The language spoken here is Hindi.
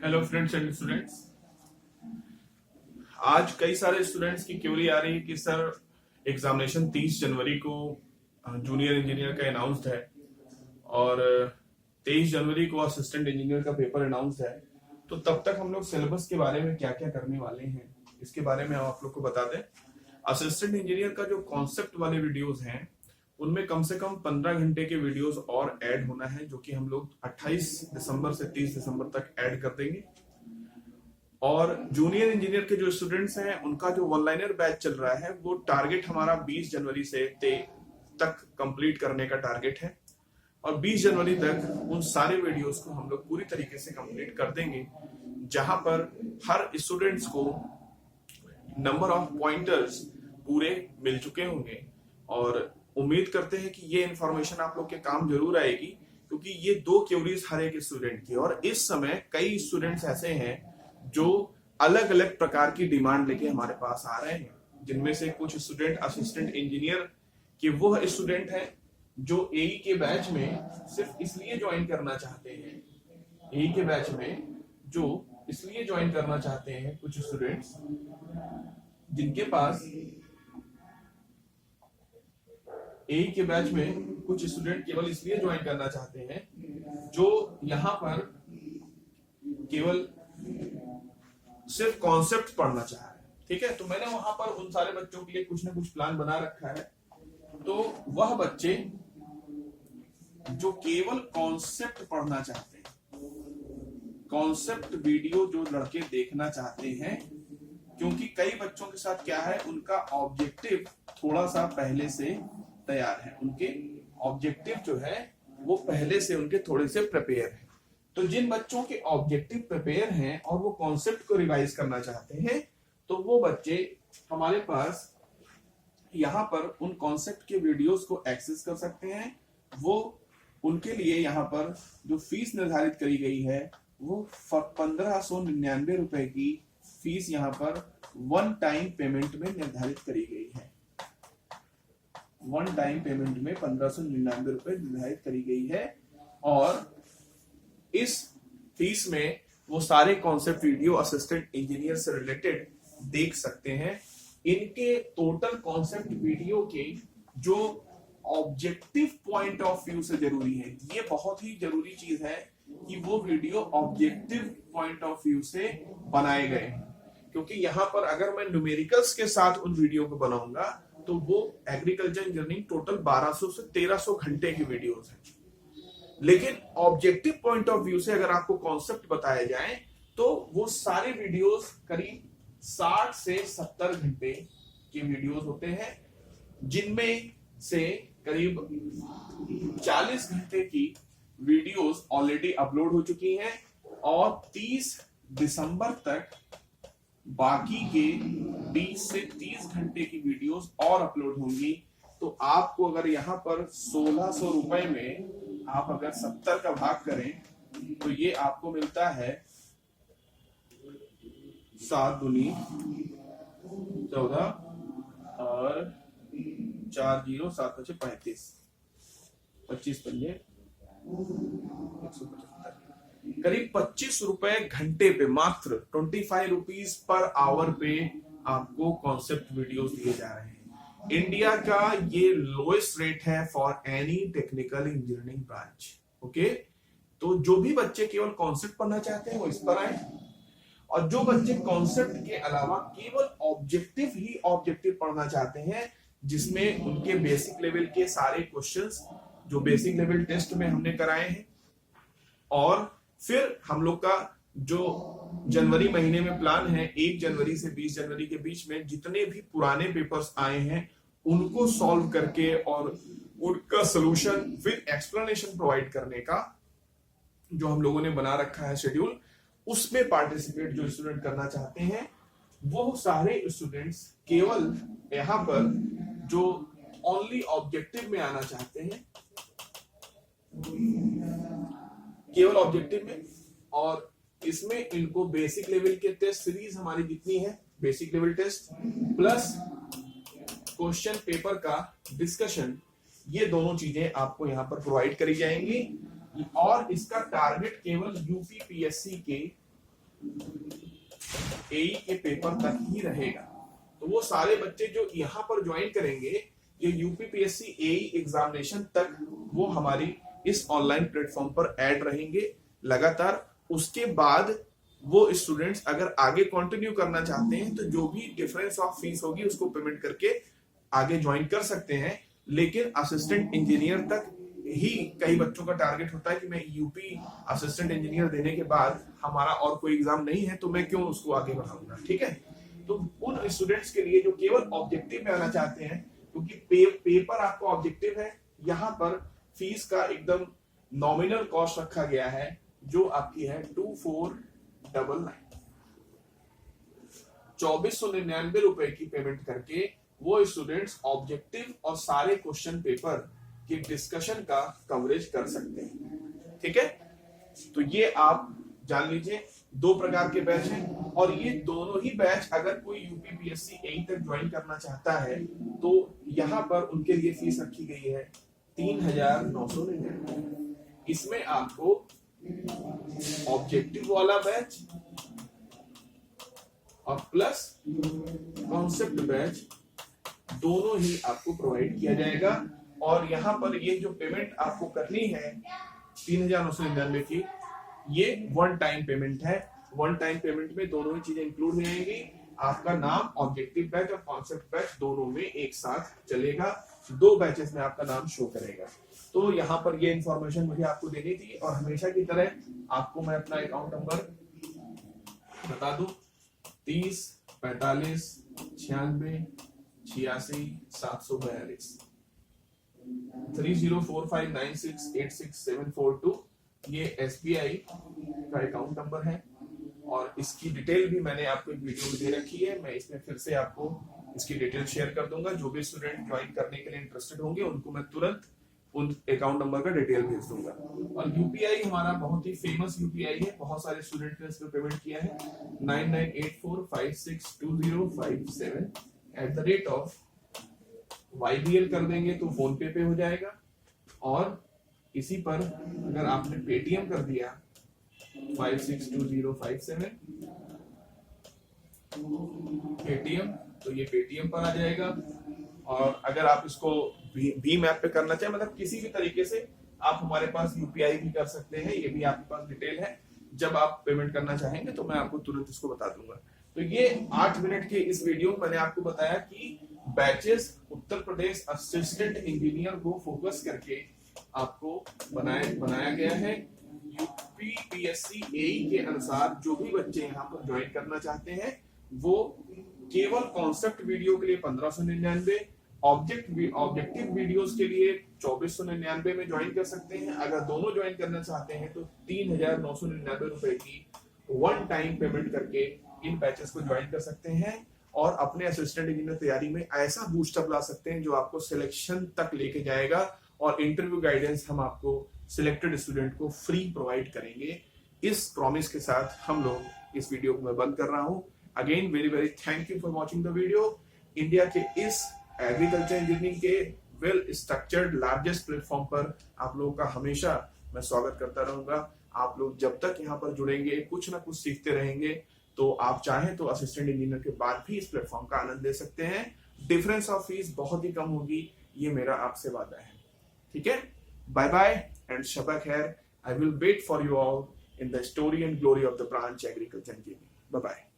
Hello friends and students. आज कई सारे स्टूडेंट्स की क्वेरी आ रही है कि सर एग्जामिनेशन 30 जनवरी को जूनियर इंजीनियर का अनाउंस्ड है और 23 जनवरी को असिस्टेंट इंजीनियर का पेपर अनाउंस्ड है, तो तब तक हम लोग सिलेबस के बारे में क्या क्या करने वाले हैं इसके बारे में हम आप लोग को बता दें। असिस्टेंट इंजीनियर का जो कॉन्सेप्ट वाले वीडियोस हैं उनमें कम से कम 15 घंटे के वीडियोस और ऐड होना है, जो कि हम लोग 28 दिसंबर से 30 दिसंबर तक ऐड कर देंगे। और जूनियर इंजीनियर के जो स्टूडेंट्स हैं उनका जो वन लाइनर बैच चल रहा है वो टारगेट हमारा 20 जनवरी से तक कंप्लीट करने का टारगेट है और 20 जनवरी तक उन सारे वीडियोस को हम लोग पूरी तरीके से कंप्लीट कर देंगे, जहां पर हर स्टूडेंट्स को नंबर ऑफ पॉइंटर्स पूरे मिल चुके होंगे। और उम्मीद करते हैं कि ये इंफॉर्मेशन आप लोग के काम जरूर आएगी, क्योंकि ये 2 क्वेरीज हर एक स्टूडेंट की, और इस समय कई स्टूडेंट्स ऐसे हैं जो अलग अलग प्रकार की डिमांड लेके हमारे पास आ रहे हैं, जिनमें से कुछ स्टूडेंट असिस्टेंट इंजीनियर के वो स्टूडेंट हैं जो एई के बैच में सिर्फ इसलिए ज्वाइन करना चाहते हैं, एई के बैच में जो इसलिए ज्वाइन करना चाहते हैं कुछ स्टूडेंट्स जिनके पास एई के बैच में कुछ स्टूडेंट केवल इसलिए ज्वाइन करना चाहते हैं जो यहाँ पर केवल सिर्फ कॉन्सेप्ट पढ़ना चाह रहे हैं। ठीक है, तो मैंने वहां पर उन सारे बच्चों के लिए कुछ ना कुछ प्लान बना रखा है। तो वह बच्चे जो केवल कॉन्सेप्ट पढ़ना चाहते हैं, कॉन्सेप्ट वीडियो जो लड़के देखना चाहते हैं, क्योंकि कई बच्चों के साथ क्या है, उनका ऑब्जेक्टिव थोड़ा सा पहले से तैयार है, उनके ऑब्जेक्टिव जो है वो पहले से उनके थोड़े से प्रिपेयर है। तो जिन बच्चों के ऑब्जेक्टिव प्रिपेयर हैं और वो कॉन्सेप्ट को रिवाइज करना चाहते हैं, तो वो बच्चे हमारे पास यहाँ पर उन कॉन्सेप्ट के वीडियोस को एक्सेस कर सकते हैं। वो उनके लिए यहाँ पर जो फीस निर्धारित करी गई है वो 1599 रुपए की फीस यहाँ पर वन टाइम पेमेंट में निर्धारित करी गई है। वन टाइम पेमेंट में 1599 रुपए निर्धारित करी गई है और इस फीस में वो सारे कॉन्सेप्ट वीडियो असिस्टेंट इंजीनियर से रिलेटेड देख सकते हैं। इनके टोटल कॉन्सेप्ट वीडियो के जो ऑब्जेक्टिव पॉइंट ऑफ व्यू से जरूरी है, ये बहुत ही जरूरी चीज है कि वो video objective point of view से बनाए गए हैं, क्योंकि यहां पर अगर मैं न्यूमेरिकल्स के साथ उन वीडियो को बनाऊंगा तो वो एग्रीकल्चर इंजीनियरिंग टोटल 1200 से 1300 घंटे की वीडियोस है। लेकिन ऑब्जेक्टिव पॉइंट ऑफ व्यू से अगर आपको कॉन्सेप्ट बताए जाए तो वो सारे वीडियोस करीब 60 से 70 घंटे के वीडियोस होते हैं, जिनमें से करीब 40 घंटे की वीडियोस ऑलरेडी अपलोड हो चुकी हैं और 30 दिसंबर तक बाकी के 20 से 30 घंटे की वीडियोस और अपलोड होंगी। तो आपको अगर यहाँ पर 1600 रुपए में आप अगर 70 का भाग करें तो ये आपको मिलता है 7 दूनी 14 और 4 0 7 5 35 25 पंजे 175, करीब 25 रुपए घंटे पे, मात्र 25 रुपीज पर आवर पे आपको कॉन्सेप्ट वीडियोस दिए जा रहे हैं। इंडिया का ये लोएस्ट रेट है for any technical engineering branch. Okay, तो जो भी बच्चे केवल कॉन्सेप्ट पढ़ना चाहते हैं वो इस पर आए, और जो बच्चे कॉन्सेप्ट के अलावा केवल ऑब्जेक्टिव ही ऑब्जेक्टिव पढ़ना चाहते हैं, जिसमें उनके बेसिक लेवल के सारे क्वेश्चंस जो बेसिक लेवल टेस्ट में हमने कराए हैं, और फिर हम लोग का जो जनवरी महीने में प्लान है 1 जनवरी से 20 जनवरी के बीच में जितने भी पुराने पेपर्स आए हैं उनको सॉल्व करके और उनका सॉल्यूशन विद एक्सप्लेनेशन प्रोवाइड करने का जो हम लोगों ने बना रखा है शेड्यूल, उसमें पार्टिसिपेट जो स्टूडेंट करना चाहते हैं वो सारे स्टूडेंट्स केवल यहाँ पर जो ओनली ऑब्जेक्टिव में आना चाहते हैं, केवल ऑब्जेक्टिव में, और इसमें इनको बेसिक लेवल के टेस्ट सीरीज हमारी जितनी है, basic level test plus question paper का डिस्कशन, ये दोनों चीजें आपको यहाँ पर प्रोवाइड करी जाएंगी। और इसका टारगेट केवल यूपीपीएससी के एई के पेपर तक ही रहेगा। तो वो सारे बच्चे जो यहाँ पर ज्वाइन करेंगे ये यूपीपीएससी एई एग्जामिनेशन तक वो हमारी इस ऑनलाइन प्लेटफॉर्म पर ऐड रहेंगे लगातार। उसके बाद वो स्टूडेंट्स अगर आगे कंटिन्यू करना चाहते हैं तो जो भी डिफरेंस ऑफ फीस होगी उसको पेमेंट करके आगे ज्वाइन कर सकते हैं। लेकिन असिस्टेंट इंजीनियर तक ही कई बच्चों का टारगेट होता है कि मैं यूपी असिस्टेंट इंजीनियर देने के बाद हमारा और कोई एग्जाम नहीं है तो मैं क्यों उसको आगे बढ़ाऊंगा, ठीक है। तो उन स्टूडेंट्स के लिए जो केवल ऑब्जेक्टिव में आना चाहते हैं, क्योंकि पेपर आपका ऑब्जेक्टिव है, यहाँ पर फीस का एकदम नॉमिनल कॉस्ट रखा गया है जो आपकी है 2499, 2499 रुपए की पेमेंट करके वो स्टूडेंट्स ऑब्जेक्टिव और सारे क्वेश्चन पेपर की डिस्कशन का कवरेज कर सकते हैं, ठीक है। तो ये आप जान लीजिए 2 प्रकार के बैच हैं और ये दोनों ही बैच अगर कोई यूपीपीएससी एई तक ज्वाइन करना चाहता है तो यहाँ पर उनके लिए फीस रखी गई है 3999। इसमें आपको ऑब्जेक्टिव वाला बैच और प्लस कॉन्सेप्ट बैच दोनों ही आपको प्रोवाइड किया जाएगा। और यहाँ पर ये जो पेमेंट आपको करनी है 3999 की, ये वन टाइम पेमेंट है। वन टाइम पेमेंट में दोनों ही चीजें इंक्लूड हो जाएंगी। आपका नाम ऑब्जेक्टिव बैच और कॉन्सेप्ट बैच दोनों में एक साथ चलेगा, 2 बैचेस में आपका नाम शो करेगा। तो यहाँ पर ये इंफॉर्मेशन मुझे आपको देनी थी और हमेशा की तरह आपको मैं अपना अकाउंट नंबर बता दूं 30 45 96 86 742 304596866742 ये SBI का अकाउंट नंबर है। और इसकी डिटेल भी मैंने आपको एक वीडियो में दे रखी है, मैं इसमें फिर से आपको इसकी डिटेल शेयर कर दूंगा। जो भी स्टूडेंट ज्वाइन करने के लिए इंटरेस्टेड होंगे उनको मैं तुरंत उन अकाउंट नंबर का डिटेल भेज दूंगा। और यूपीआई हमारा बहुत ही फेमस यूपीआई है, बहुत सारे स्टूडेंट ने इस पर पेमेंट किया है 9984562057 YBL कर देंगे तो फोन पे पे हो जाएगा। और इसी पर अगर आपने पेटीएम कर दिया 562057 पेटीएम तो ये पेटीएम पर आ जाएगा। और अगर आप इसको भीम ऐप पे करना चाहें, मतलब किसी भी तरीके से आप हमारे पास यूपीआई भी कर सकते हैं, ये भी आपके पास डिटेल है। जब आप पेमेंट करना चाहेंगे तो मैं आपको तुरंत इसको बता दूंगा। तो ये 8 मिनट के इस वीडियो में मैंने आपको बताया कि batches Uttar Pradesh assistant engineer को फोकस करके आपको बनाया गया है। यूपीपीएससी एई के अनुसार जो भी बच्चे यहाँ पर ज्वाइन करना चाहते हैं वो केवल कॉन्सेप्ट वीडियो के लिए 1599, ऑब्जेक्टिव वीडियोस के लिए 2499 में ज्वाइन कर सकते हैं। अगर दोनों ज्वाइन करना चाहते हैं तो 3999 रुपए की वन टाइम पेमेंट करके इन बैचेस को ज्वाइन कर सकते हैं और अपने असिस्टेंट इंजीनियर तैयारी में ऐसा बूस्टअप ला सकते हैं जो आपको सिलेक्शन तक लेके जाएगा। और इंटरव्यू गाइडेंस हम आपको सिलेक्टेड स्टूडेंट को फ्री प्रोवाइड करेंगे। इस प्रॉमिस के साथ हम लोग इस वीडियो को मैं बंद कर रहा हूं। Again very very thank you for watching the video. India के इस एग्रीकल्चर इंजीनियरिंग के वेल स्ट्रक्चर्ड लार्जेस्ट प्लेटफॉर्म पर आप लोगों का हमेशा मैं स्वागत करता रहूंगा। आप लोग जब तक यहाँ पर जुड़ेंगे कुछ ना कुछ सीखते रहेंगे। तो आप चाहें तो असिस्टेंट इंजीनियर के बाद भी इस प्लेटफॉर्म का आनंद ले सकते हैं। डिफरेंस ऑफ फीस बहुत ही कम होगी, ये मेरा आपसे वादा है। ठीक है, बाय बाय एंड शबा खैर। I will wait for you all in the story and glory of the branch agriculture engineering. Bye bye.